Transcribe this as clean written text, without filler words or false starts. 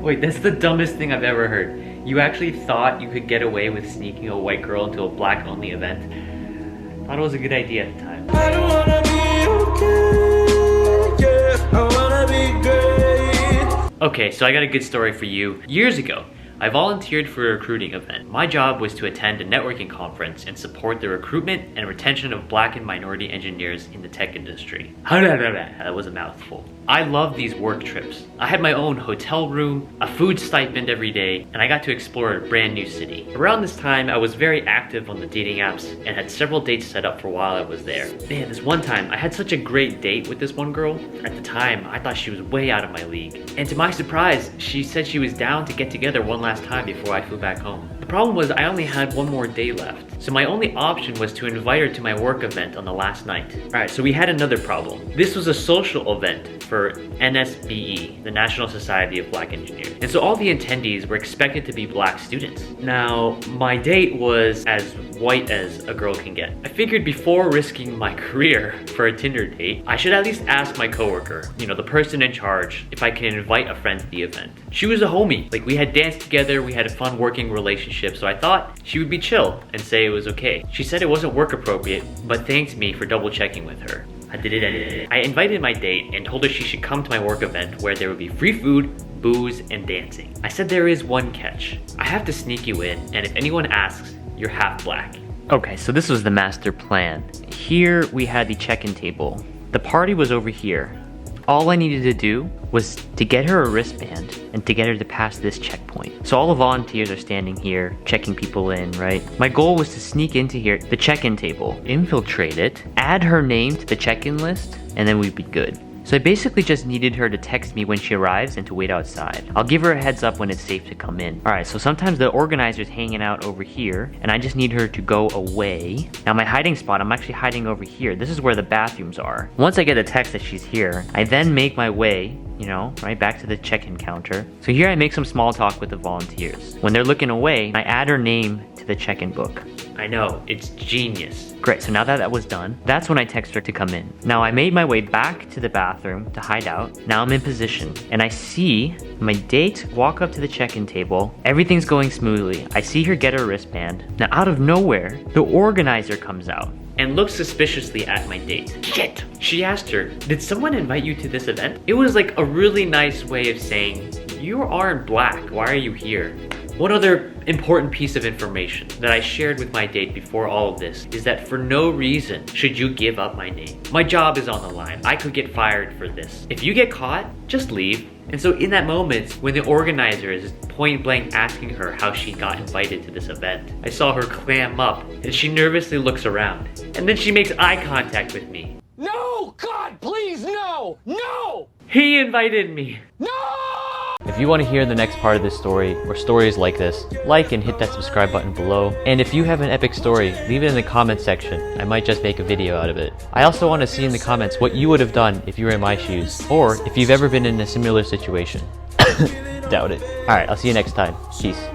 Wait, that's the dumbest thing I've ever heard. You actually thought you could get away with sneaking a white girl into a black-only event? Thought it was a good idea at the time. I don't wanna be okay, yeah. I wanna be great. Okay, so I got a good story for you. Years ago, I volunteered for a recruiting event. My job was to attend a networking conference and support the recruitment and retention of black and minority engineers in the tech industry. That was a mouthful. I love these work trips. I had my own hotel room, a food stipend every day, and I got to explore a brand new city. Around this time, I was very active on the dating apps and had several dates set up for while I was there. Man, this one time, I had such a great date with this one girl. At the time, I thought she was way out of my league. And to my surprise, she said she was down to get together one last time before I flew back home. The problem was I only had one more day left. So my only option was to invite her to my work event on the last night. Alright, so we had another problem. This was a social event for NSBE, the National Society of Black Engineers. And so all the attendees were expected to be black students. Now, my date was as white as a girl can get. I figured before risking my career for a Tinder date, I should at least ask my coworker, you know, the person in charge, if I can invite a friend to the event. She was a homie. Like, we had danced together, we had a fun working relationship, so I thought she would be chill and say it was okay. She said it wasn't work appropriate, but thanked me for double checking with her. I did it anyway. I invited my date and told her she should come to my work event where there would be free food, booze, and dancing. I said there is one catch. I have to sneak you in, and if anyone asks, you're half black. Okay, so this was the master plan. Here we had the check-in table. The party was over here. All I needed to do was to get her a wristband and to get her to pass this checkpoint. So all the volunteers are standing here, checking people in, right? My goal was to sneak into here, the check-in table, infiltrate it, add her name to the check-in list, and then we'd be good. So I basically just needed her to text me when she arrives and to wait outside. I'll give her a heads up when it's safe to come in. Alright, so sometimes the organizer's hanging out over here, and I just need her to go away. Now my hiding spot, I'm actually hiding over here. This is where the bathrooms are. Once I get a text that she's here, I then make my way, you know, right back to the check-in counter. So here I make some small talk with the volunteers. When they're looking away, I add her name to the check-in book. I know, it's genius. Great, so now that that was done, that's when I text her to come in. Now I made my way back to the bathroom to hide out. Now I'm in position, and I see my date walk up to the check-in table. Everything's going smoothly. I see her get her wristband. Now out of nowhere, the organizer comes out and looks suspiciously at my date. Shit! She asked her, did someone invite you to this event? It was like a really nice way of saying, you aren't black, why are you here? One other important piece of information that I shared with my date before all of this is that for no reason should you give up my name. My job is on the line. I could get fired for this. If you get caught, just leave. And so in that moment, when the organizer is point blank asking her how she got invited to this event, I saw her clam up and she nervously looks around. And then she makes eye contact with me. No! God, please, no! No! He invited me. No! If you want to hear the next part of this story, or stories like this, like and hit that subscribe button below. And if you have an epic story, leave it in the comments section. I might just make a video out of it. I also want to see in the comments what you would have done if you were in my shoes, or if you've ever been in a similar situation. Doubt it. Alright, I'll see you next time. Peace.